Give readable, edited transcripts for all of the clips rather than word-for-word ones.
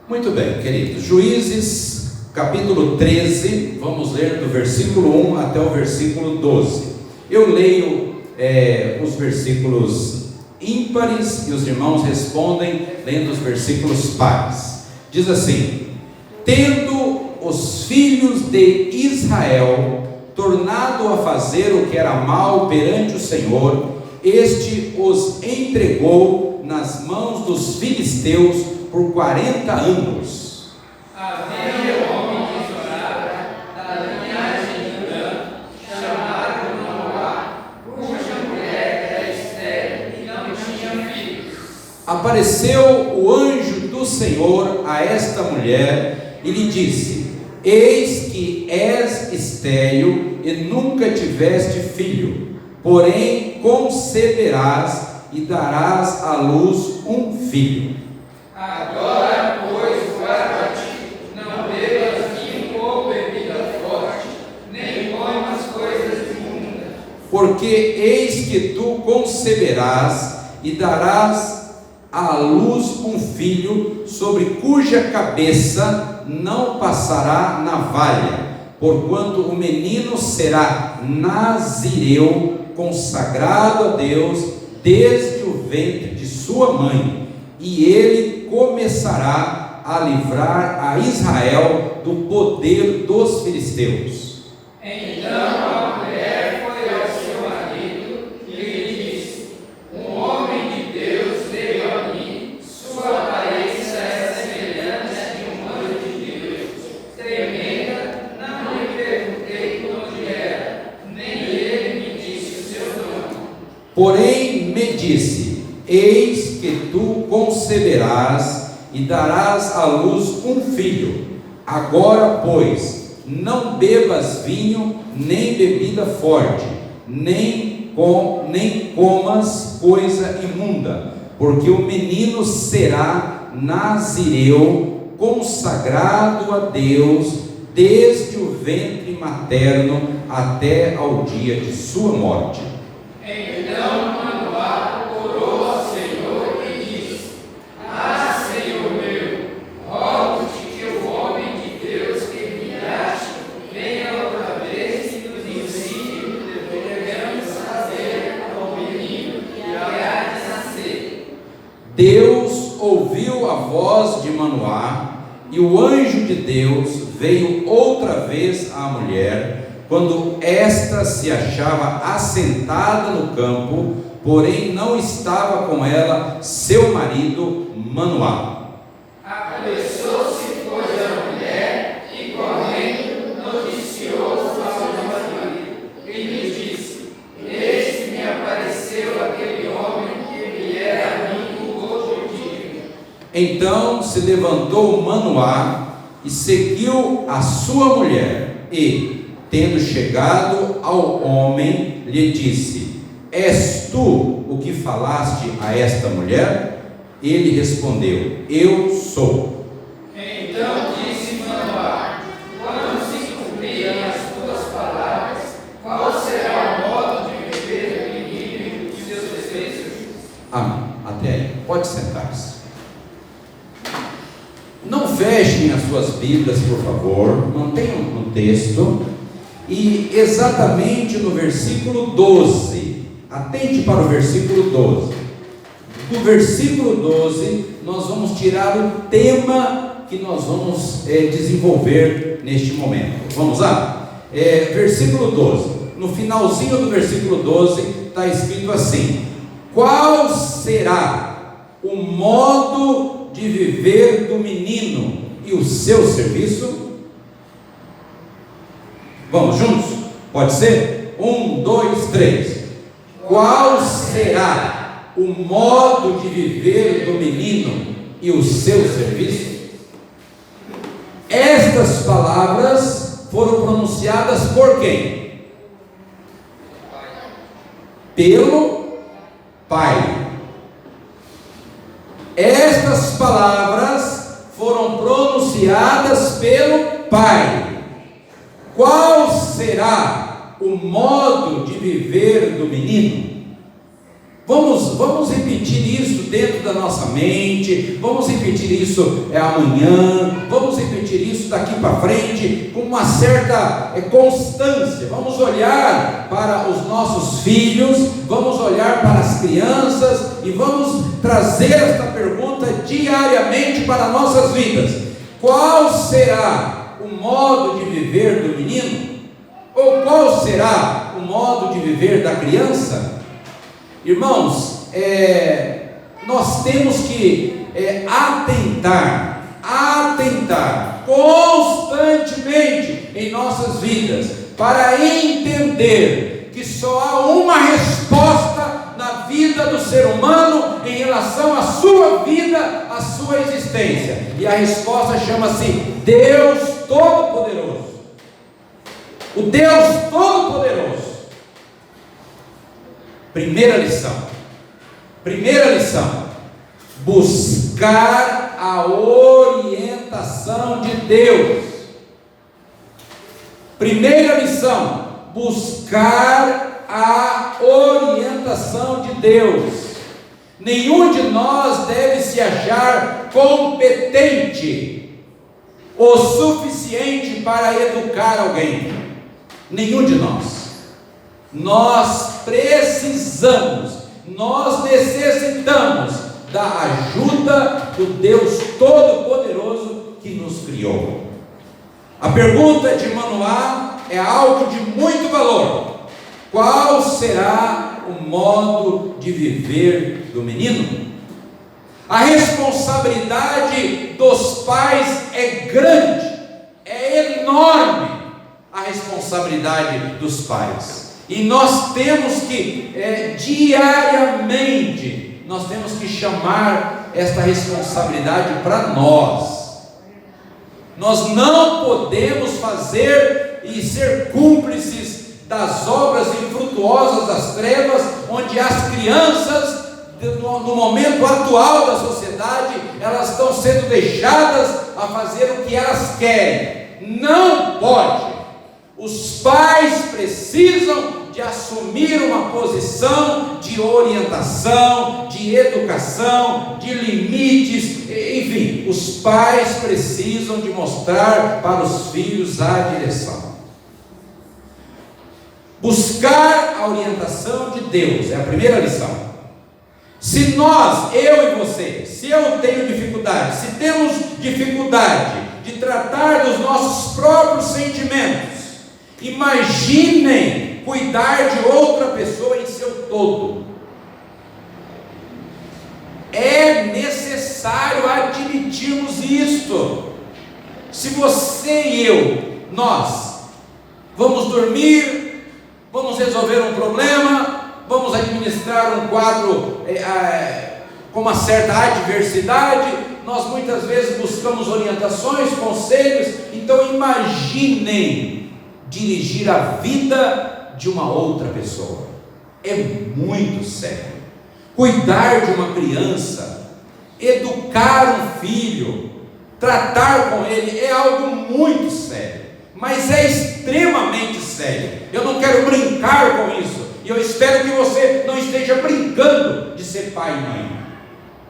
Muito bem, queridos. Juízes, capítulo 13, vamos ler do versículo 1 até o versículo 12. Eu leio os versículos ímpares e os irmãos respondem lendo os versículos pares. Diz assim: tendo os filhos de Israel tornado a fazer o que era mal perante o Senhor, este os entregou nas mãos dos filisteus por 40 anos. Havia homem de Zorá, da linhagem de Judá, chamado Manoá, cuja mulher era estéril e não tinha filhos. Apareceu o anjo do Senhor a esta mulher e lhe disse: eis que és estéril e nunca tiveste filho, porém conceberás e darás à luz um filho. Agora, pois, guarda a ti, não bebas vinho ou bebida forte, nem comas coisas imundas. Porque eis que tu conceberás e darás à luz um filho, sobre cuja cabeça não passará navalha, porquanto o menino será nazireu, consagrado a Deus desde o ventre de sua mãe, e ele começará a livrar a Israel do poder dos filisteus. Então a mulher foi ao seu marido e lhe disse: um homem de Deus veio a mim, sua aparência é semelhante a de um anjo de Deus. Tremenda, não lhe perguntei de onde era, nem ele me disse o seu nome. Porém me disse: eis que tu conceberás e darás à luz um filho. Agora, pois, não bebas vinho, nem bebida forte, nem comas coisa imunda, porque o menino será nazireu, consagrado a Deus, desde o ventre materno até ao dia de sua morte. Então Manoá orou ao Senhor e disse: ah, Senhor meu, rogo-te que o homem de Deus que enviaste venha outra vez e nos ensine o que devemos fazer ao menino que há de nascer. Deus ouviu a voz de Manoá, e o anjo de Deus veio outra vez à mulher, quando esta se achava assentada no campo, porém não estava com ela seu marido Manoá. Apressou-se, pois, a mulher e, correndo, noticiou ao seu marido e lhe disse: eis que me apareceu aquele homem que me era amigo outro dia. Então se levantou Manoá e seguiu a sua mulher, e, tendo chegado ao homem, lhe disse: és tu o que falaste a esta mulher? Ele respondeu: eu sou. Então disse Manoá: quando se cumprirem as tuas palavras, qual será o modo de viver o menino e os seus desejos? Amém. Até aí. Pode sentar-se. Não fechem as suas Bíblias, por favor. Mantenham no texto. E exatamente no versículo 12, atente para o versículo 12. Do versículo 12, nós vamos tirar o tema que nós vamos desenvolver neste momento. Vamos lá? Versículo 12. No finalzinho do versículo 12 está escrito assim: qual será o modo de viver do menino e o seu serviço? Vamos juntos? Pode ser? 1, 2, 3. Qual será o modo de viver do menino e o seu serviço? Estas palavras foram pronunciadas por quem? Pelo Pai. Estas palavras foram pronunciadas pelo Pai. Qual será o modo de viver do menino? Vamos repetir isso dentro da nossa mente, vamos repetir isso amanhã, vamos repetir isso daqui para frente, com uma certa constância. Vamos olhar para os nossos filhos, vamos olhar para as crianças e vamos trazer esta pergunta diariamente para nossas vidas: qual será o modo de viver do menino? Ou qual será o modo de viver da criança? Irmãos, nós temos que atentar constantemente em nossas vidas para entender que só há uma resposta na vida do ser humano em relação à sua vida, à sua existência, e a resposta chama-se Deus Todo-Poderoso. O Deus Todo-Poderoso. Primeira lição: buscar a orientação de Deus. Primeira lição: buscar a orientação de Deus. Nenhum de nós deve se achar competente o suficiente para educar alguém. Nenhum de nós. Nós precisamos, nós necessitamos da ajuda do Deus Todo-Poderoso que nos criou. A pergunta de Manoá é algo de muito valor: qual será o modo de viver do menino? A responsabilidade dos pais é grande, é enorme a responsabilidade dos pais. E nós temos que, diariamente, nós temos que chamar esta responsabilidade para nós. Nós não podemos fazer e ser cúmplices das obras infrutuosas das trevas, onde as crianças, no momento atual da sociedade, elas estão sendo deixadas a fazer o que elas querem. Não pode. Os pais precisam de assumir uma posição de orientação, de educação, de limites, enfim, os pais precisam de mostrar para os filhos a direção. Buscar a orientação de Deus é a primeira lição. Se nós, eu e você, se eu tenho dificuldade, se temos dificuldade de tratar dos nossos próprios sentimentos, imaginem cuidar de outra pessoa em seu todo. É necessário admitirmos isto. Se você e nós vamos dormir, vamos resolver um problema, vamos administrar um quadro com uma certa adversidade, nós muitas vezes buscamos orientações, conselhos. Então imaginem dirigir a vida de uma outra pessoa. É muito sério. Cuidar de uma criança, educar um filho, tratar com ele é algo muito sério, mas é extremamente sério. Eu não quero brincar com isso, e eu espero que você não esteja brincando de ser pai e mãe.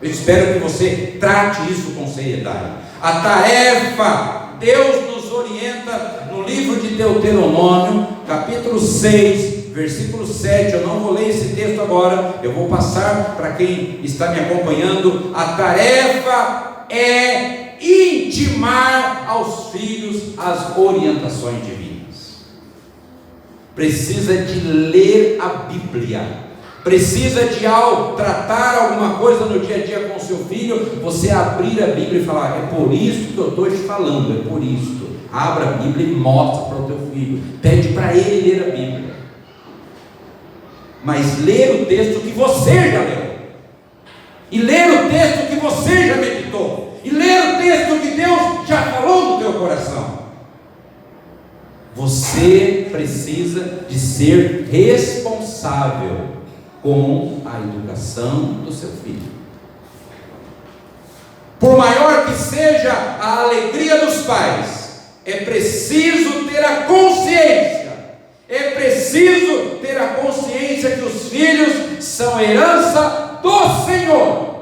Eu espero que você trate isso com seriedade. A tarefa, Deus nos orienta no livro de Deuteronômio, capítulo 6, versículo 7, eu não vou ler esse texto agora, eu vou passar para quem está me acompanhando. A tarefa é intimar aos filhos as orientações divinas. Precisa de ler a Bíblia. Precisa de, ao tratar alguma coisa no dia a dia com o seu filho, você abrir a Bíblia e falar: é por isso que eu estou te falando, é por isso. Abra a Bíblia e mostra para o teu filho, pede para ele ler a Bíblia, mas ler o texto que você já leu, e ler o texto que você já meditou, e ler o texto que Deus já falou no teu coração. Você precisa de ser responsável com a educação do seu filho. Por maior que seja a alegria dos pais, é preciso ter a consciência que os filhos são herança do Senhor.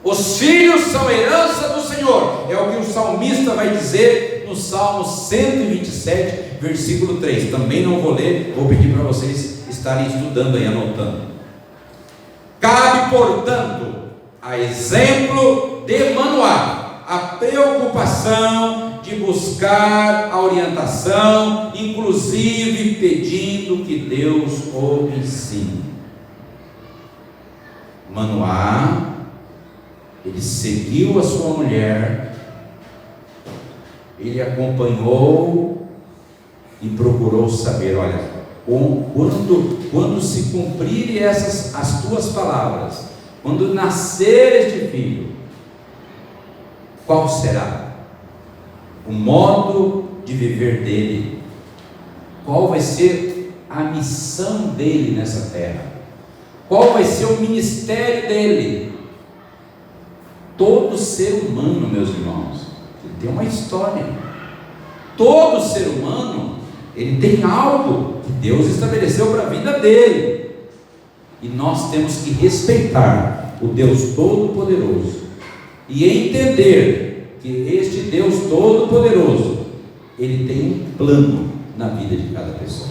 Os filhos são herança do Senhor. É o que o salmista vai dizer no Salmo 127, versículo 3. Também não vou ler, vou pedir para vocês estarem estudando aí, anotando. Cabe, portanto, a exemplo de Manoá, a preocupação de buscar a orientação, inclusive pedindo que Deus o ensine. Manoá, ele seguiu a sua mulher, ele acompanhou e procurou saber, olha, quando se cumprirem as tuas palavras, quando nascer este filho, qual será o modo de viver dele? Qual vai ser a missão dele nessa terra? Qual vai ser o ministério dele? Todo ser humano, meus irmãos, ele tem uma história. Todo ser humano, ele tem algo que Deus estabeleceu para a vida dele. E nós temos que respeitar o Deus Todo-Poderoso e entender que este Deus Todo-Poderoso, ele tem um plano na vida de cada pessoa.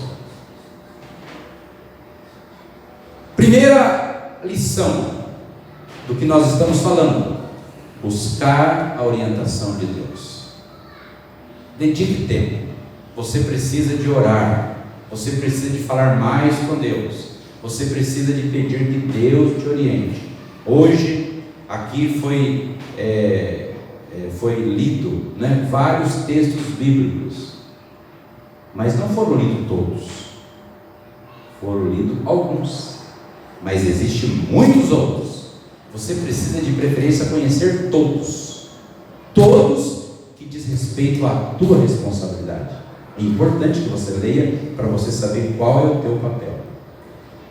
Primeira lição do que nós estamos falando: buscar a orientação de Deus. Dedique tempo. Você precisa de orar. Você precisa de falar mais com Deus. Você precisa de pedir que Deus te oriente. Hoje, aqui foi lido, vários textos bíblicos. Mas não foram lidos todos. Foram lidos alguns. Mas existem muitos outros. Você precisa de preferência conhecer todos que diz respeito à tua responsabilidade. É importante que você leia para você saber qual é o teu papel.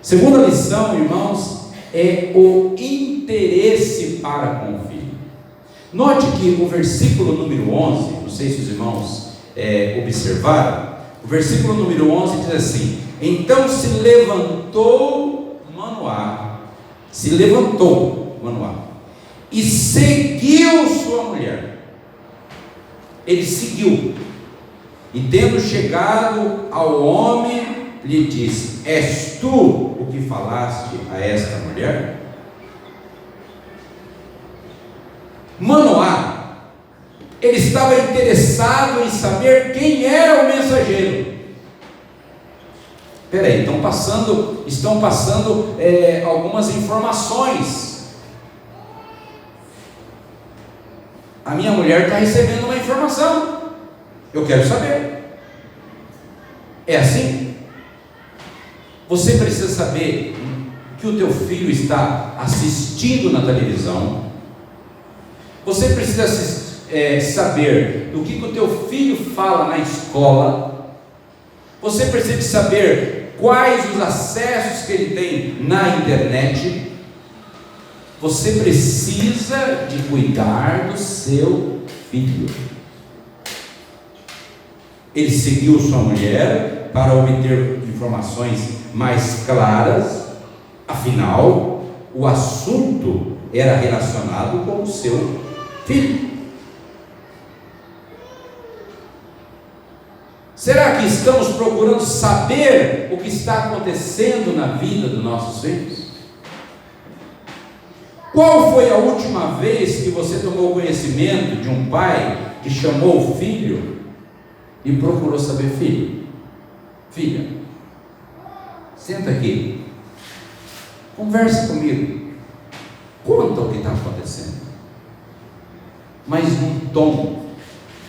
Segunda lição, irmãos, é o interesse para com o filho. Note que o versículo número 11, não sei se os irmãos observaram, o versículo número 11 diz assim: então se levantou Manoá e seguiu sua mulher. Ele seguiu, e tendo chegado ao homem, lhe disse: és tu o que falaste a esta mulher? Manoá, ele estava interessado em saber quem era o mensageiro. Peraí, estão passando algumas informações. A minha mulher está recebendo uma informação. Eu quero saber. É assim? Você precisa saber que o teu filho está assistindo na televisão. Você precisa saber do que o teu filho fala na escola. Você precisa saber quais os acessos que ele tem na internet. Você precisa de cuidar do seu filho. Ele seguiu sua mulher para obter informações mais claras. Afinal, o assunto era relacionado com o seu filho. Será que estamos procurando saber o que está acontecendo na vida dos nossos filhos? Qual foi a última vez que você tomou conhecimento de um pai que chamou o filho e procurou saber: filho, filha, senta aqui, converse comigo, conta o que está acontecendo, mas num tom,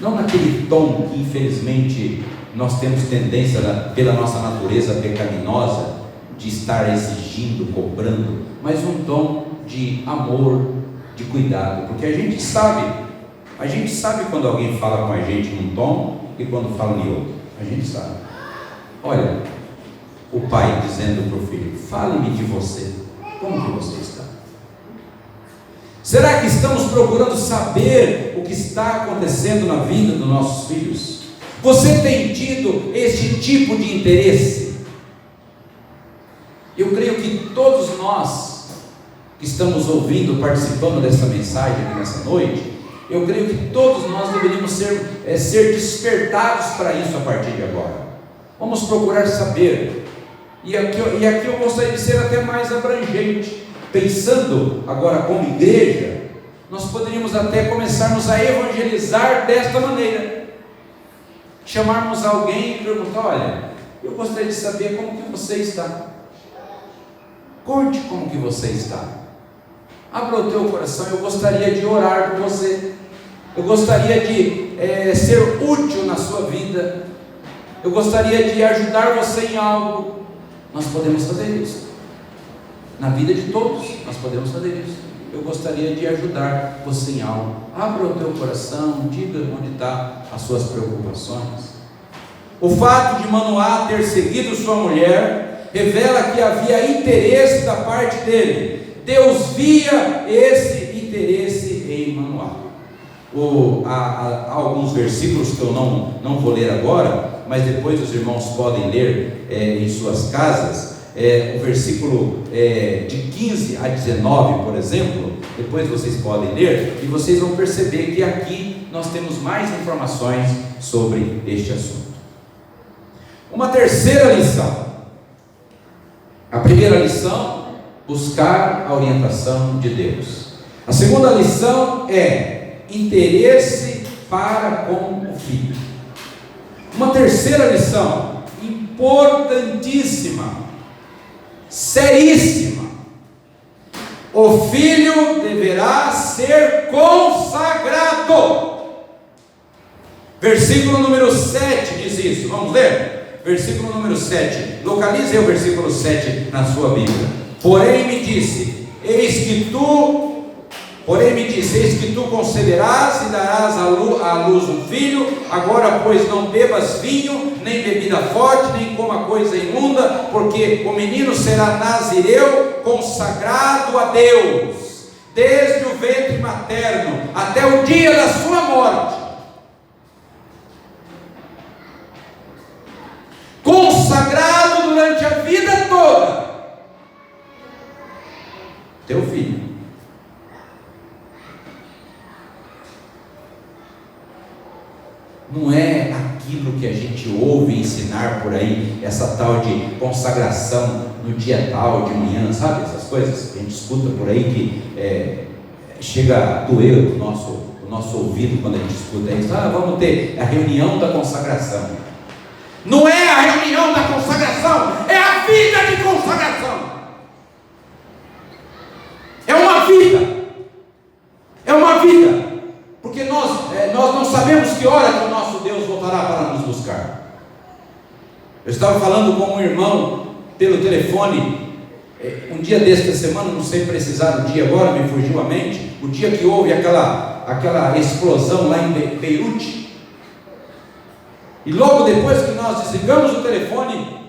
não naquele tom que infelizmente nós temos tendência, pela nossa natureza pecaminosa, de estar exigindo, cobrando, mas um tom de amor, de cuidado, porque a gente sabe quando alguém fala com a gente num tom e quando fala em outro. A gente sabe. Olha, o pai dizendo para o filho: fale-me de você, como que você está? Será que estamos procurando saber o que está acontecendo na vida dos nossos filhos? Você tem tido este tipo de interesse? nós que estamos ouvindo, participando dessa mensagem aqui nessa noite, eu creio que todos nós deveríamos ser despertados para isso a partir de agora. Vamos procurar saber, e aqui eu gostaria de ser até mais abrangente, pensando agora como igreja, nós poderíamos até começarmos a evangelizar desta maneira, chamarmos alguém e perguntar: olha, eu gostaria de saber como que você está, conte como que você está, abra o teu coração, eu gostaria de orar por você, eu gostaria de ser útil na sua vida, eu gostaria de ajudar você em algo. Nós podemos fazer isso, na vida de todos, nós podemos fazer isso. Eu gostaria de ajudar você em algo. Abra o teu coração, diga onde estão as suas preocupações. O fato de Manoá ter seguido sua mulher revela que havia interesse da parte dele. Deus via esse interesse em Manoá. Há alguns versículos que eu não vou ler agora, mas depois os irmãos podem ler em suas casas. O versículo de 15 a 19, por exemplo, depois vocês podem ler, e vocês vão perceber que aqui nós temos mais informações sobre este assunto. Uma terceira lição. A primeira lição, buscar a orientação de Deus. A segunda lição é interesse para com o filho. Uma terceira lição, importantíssima, seríssima: o filho deverá ser consagrado. Versículo número 7 diz isso. Vamos ler? Versículo número 7. Localize o versículo 7 na sua Bíblia. Porém me disse, eis que tu conceberás e darás à luz um filho. Agora, pois, não bebas vinho, nem bebida forte, nem coma coisa imunda, porque o menino será nazireu, consagrado a Deus, desde o ventre materno até o dia da sua morte. Consagrado durante a vida toda. Teu filho. Não é aquilo que a gente ouve ensinar por aí, essa tal de consagração no dia tal, de manhã, sabe? Essas coisas que a gente escuta por aí que chega a doer o nosso ouvido quando a gente escuta isso. Vamos ter a reunião da consagração. Não é a reunião da consagração, é a vida de consagração. É uma vida. É uma vida. Porque nós não sabemos que hora que o nosso Deus voltará para nos buscar. Eu estava falando com um irmão pelo telefone um dia desta semana, não sei precisar do dia agora, me fugiu a mente, o dia que houve aquela explosão lá em Beirute. E logo depois que nós desligamos o telefone,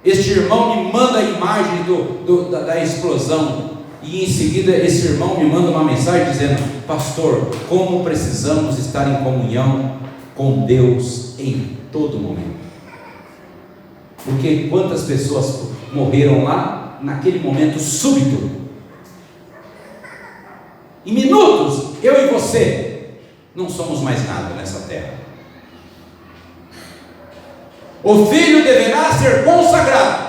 este irmão me manda a imagem da explosão. E em seguida esse irmão me manda uma mensagem dizendo: pastor, como precisamos estar em comunhão com Deus em todo momento. Porque quantas pessoas morreram lá naquele momento súbito. Em minutos, eu e você não somos mais nada nessa terra. O filho deverá ser consagrado.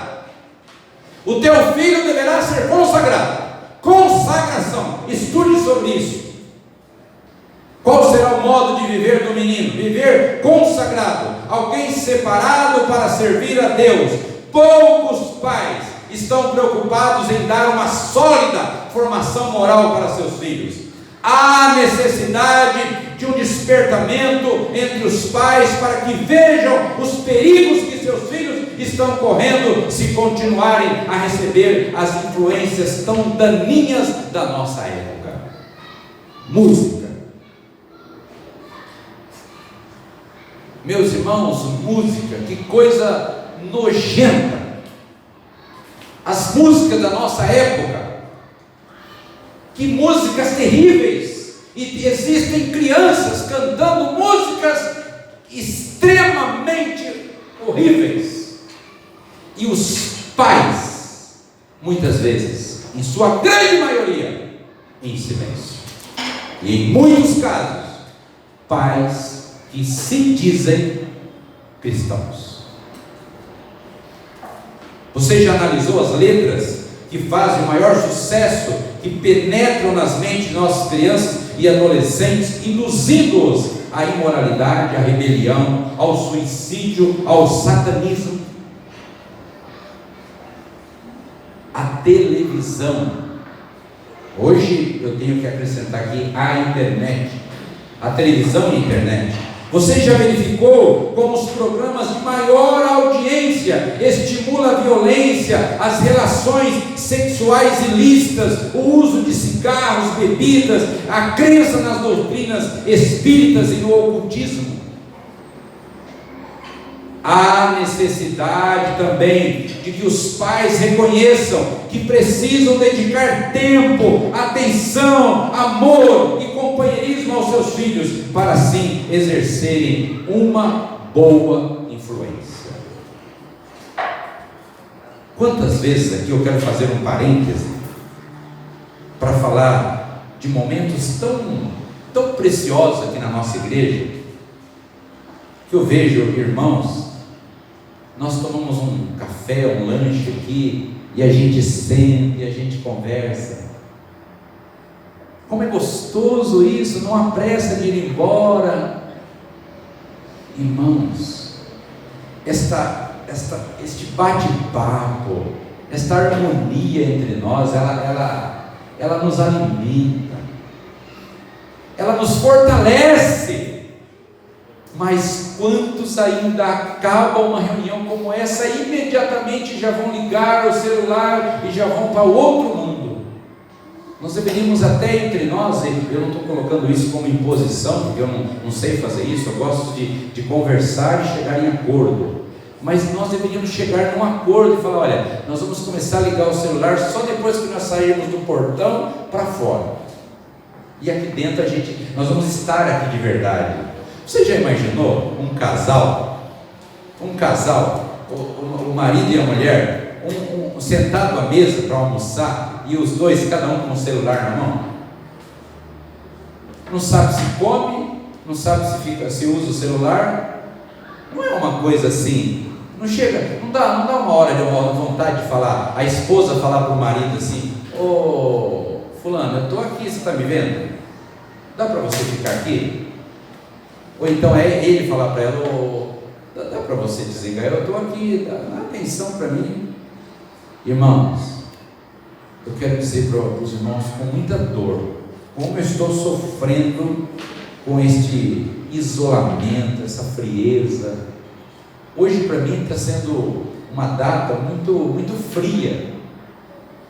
O teu filho deverá ser consagrado. Consagração, estude sobre isso. Qual será o modo de viver do menino? Viver consagrado, alguém separado para servir a Deus. Poucos pais estão preocupados em dar uma sólida formação moral para seus filhos. Há necessidade de um despertamento entre os pais para que vejam os perigos que seus filhos estão correndo se continuarem a receber as influências tão daninhas da nossa época. Música. Meus irmãos, música, que coisa nojenta. As músicas da nossa época, que músicas terríveis. E existem crianças cantando músicas extremamente horríveis. E os pais muitas vezes, em sua grande maioria, em silêncio. E em muitos casos, pais que se dizem cristãos. Você já analisou as letras que fazem o maior sucesso, que penetram nas mentes de nossas crianças e adolescentes, induzindo-os à imoralidade, à rebelião, ao suicídio, ao satanismo? A televisão. Hoje eu tenho que acrescentar aqui a internet. A televisão e a internet. Você já verificou como os programas de maior audiência estimulam a violência, as relações sexuais ilícitas, o uso de cigarros, bebidas, a crença nas doutrinas espíritas e no ocultismo? Há necessidade também de que os pais reconheçam que precisam dedicar tempo, atenção, amor e companheirismo aos seus filhos, para assim exercerem uma boa influência. Quantas vezes aqui eu quero fazer um parêntese para falar de momentos tão preciosos aqui na nossa igreja, que eu vejo irmãos, nós tomamos um café, um lanche aqui, e a gente senta e a gente conversa. Como é gostoso isso, não há pressa de ir embora. Irmãos, este bate-papo, esta harmonia entre nós, ela nos alimenta, ela nos fortalece. Mas quantos ainda acabam uma reunião como essa, imediatamente já vão ligar o celular e já vão para outro mundo? Nós deveríamos até entre nós, eu não estou colocando isso como imposição, porque eu não sei fazer isso, eu gosto de conversar e chegar em acordo, mas nós deveríamos chegar num acordo e falar: olha, nós vamos começar a ligar o celular só depois que nós sairmos do portão para fora, e aqui dentro nós vamos estar aqui de verdade. Você já imaginou um casal, o marido e a mulher, sentado à mesa para almoçar, e os dois, cada um com o celular na mão? Não sabe se come, não sabe se usa o celular. Não é uma coisa assim, não dá uma hora de uma vontade de falar, a esposa falar para o marido assim: ô fulano, eu estou aqui, você está me vendo? Dá para você ficar aqui? Ou então é ele falar para ela: dá para você desligar, eu estou aqui, dá atenção para mim. Irmãos, eu quero dizer para os irmãos com muita dor, como eu estou sofrendo com este isolamento, essa frieza. Hoje para mim está sendo uma data muito fria.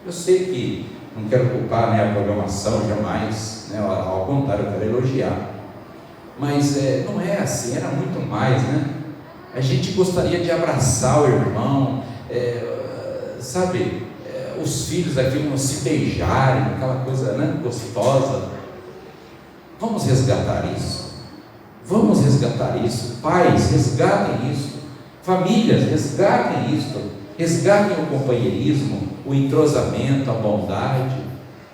Eu sei que não quero culpar a programação, jamais, ao contrário, eu quero elogiar. Mas não é assim, era muito mais, né? A gente gostaria de abraçar o irmão, os filhos aqui vão se beijarem, aquela coisa, né, gostosa. Vamos resgatar isso. Vamos resgatar isso. Pais, resgatem isso. Famílias, resgatem isso. Resgatem o companheirismo, o entrosamento, a bondade.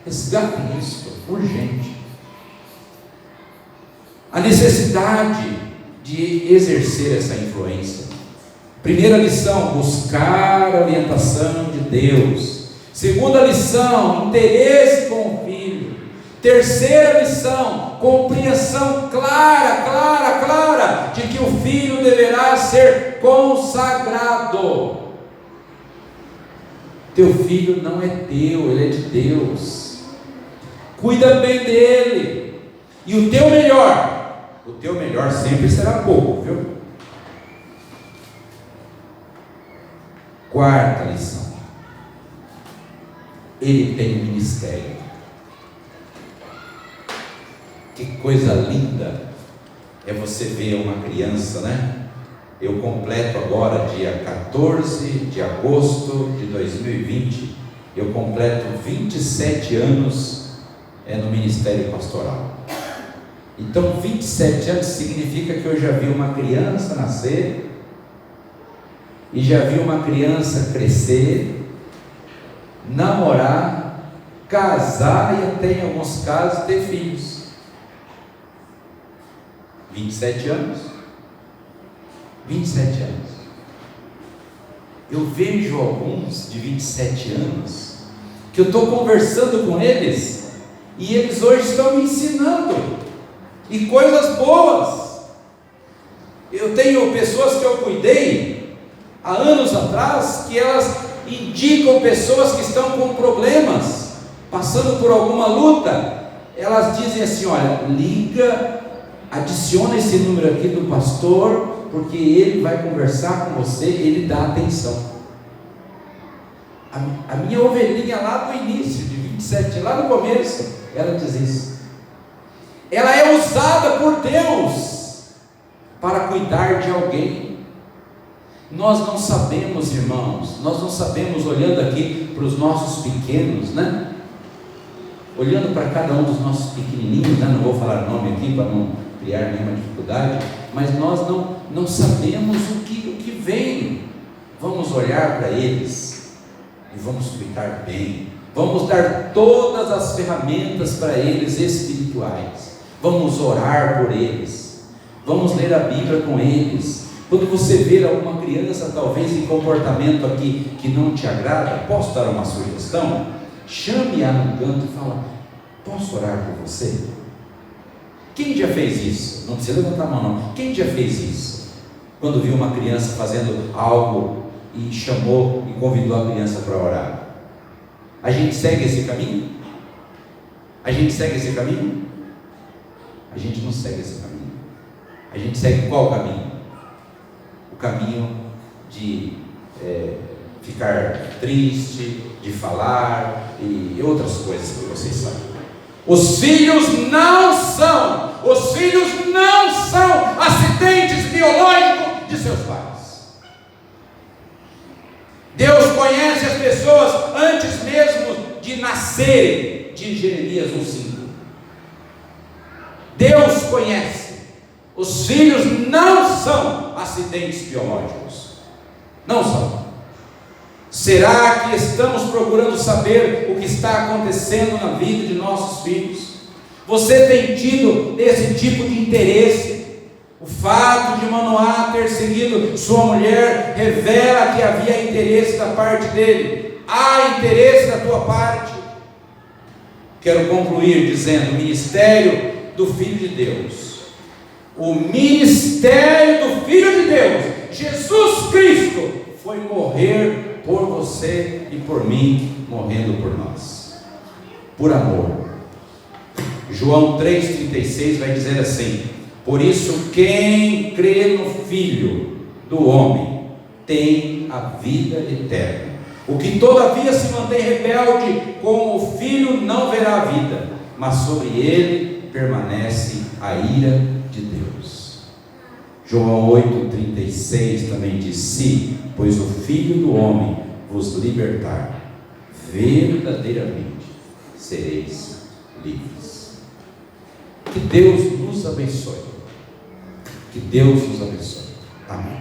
Resgatem isso, urgente. A necessidade de exercer essa influência. Primeira lição: buscar a orientação de Deus. Segunda lição: interesse com o filho. Terceira lição: compreensão clara de que o filho deverá ser consagrado. Teu filho não é teu, ele é de Deus. Cuida bem dele. E o teu melhor sempre será pouco, viu? Quarta lição: ele tem um ministério. Que coisa linda é você ver uma criança, né? Eu completo agora, dia 14 de agosto de 2020, eu completo 27 anos no Ministério Pastoral. Então 27 anos significa que eu já vi uma criança nascer, e já vi uma criança crescer, namorar, casar e até em alguns casos ter filhos. 27 anos. 27 anos. Eu vejo alguns de 27 anos que eu estou conversando com eles e eles hoje estão me ensinando e coisas boas. Eu tenho pessoas que eu cuidei há anos atrás que elas indicam pessoas que estão com problemas, passando por alguma luta. Elas dizem assim: olha, liga, adiciona esse número aqui do pastor, porque ele vai conversar com você, ele dá atenção. A minha ovelhinha lá no início, de 27, lá no começo, ela diz isso. Ela é usada por Deus para cuidar de alguém. Nós não sabemos, irmãos, nós não sabemos, olhando aqui para os nossos pequenos, né? Olhando para cada um dos nossos pequenininhos, né? Não vou falar nome aqui para não criar nenhuma dificuldade, mas nós não sabemos o que vem. Vamos olhar para eles e vamos cuidar bem, vamos dar todas as ferramentas para eles espirituais, vamos orar por eles, vamos ler a Bíblia com eles. Quando você ver alguma criança talvez em comportamento aqui que não te agrada, posso dar uma sugestão? Chame-a num canto e fala: posso orar por você? Quem já fez isso? Não precisa levantar a mão não. Quem já fez isso? Quando viu uma criança fazendo algo e chamou e convidou a criança para orar. A gente segue esse caminho? A gente segue esse caminho? A gente não segue esse caminho. A gente segue qual caminho? O caminho de ficar triste, de falar e outras coisas que vocês sabem. Os filhos não são acidentes biológicos de seus pais. Deus conhece as pessoas antes mesmo de nascerem, de Jeremias 1,5. Deus conhece. Os filhos não são acidentes biológicos. Não são. Será que estamos procurando saber o que está acontecendo na vida de nossos filhos? Você tem tido esse tipo de interesse? O fato de Manoá ter seguido sua mulher revela que havia interesse da parte dele. Há interesse da tua parte? Quero concluir dizendo: o ministério do Filho de Deus. O ministério do Filho de Deus, Jesus Cristo, foi morrer por você e por mim, morrendo por nós, por amor. João 3,36 vai dizer assim: por isso quem crê no Filho do homem tem a vida eterna. O que todavia se mantém rebelde com o Filho não verá a vida, mas sobre ele permanece a ira de Deus. João 8,36 também diz: se, pois o Filho do homem vos libertar, verdadeiramente sereis livres. Que Deus nos abençoe. Que Deus nos abençoe. Amém.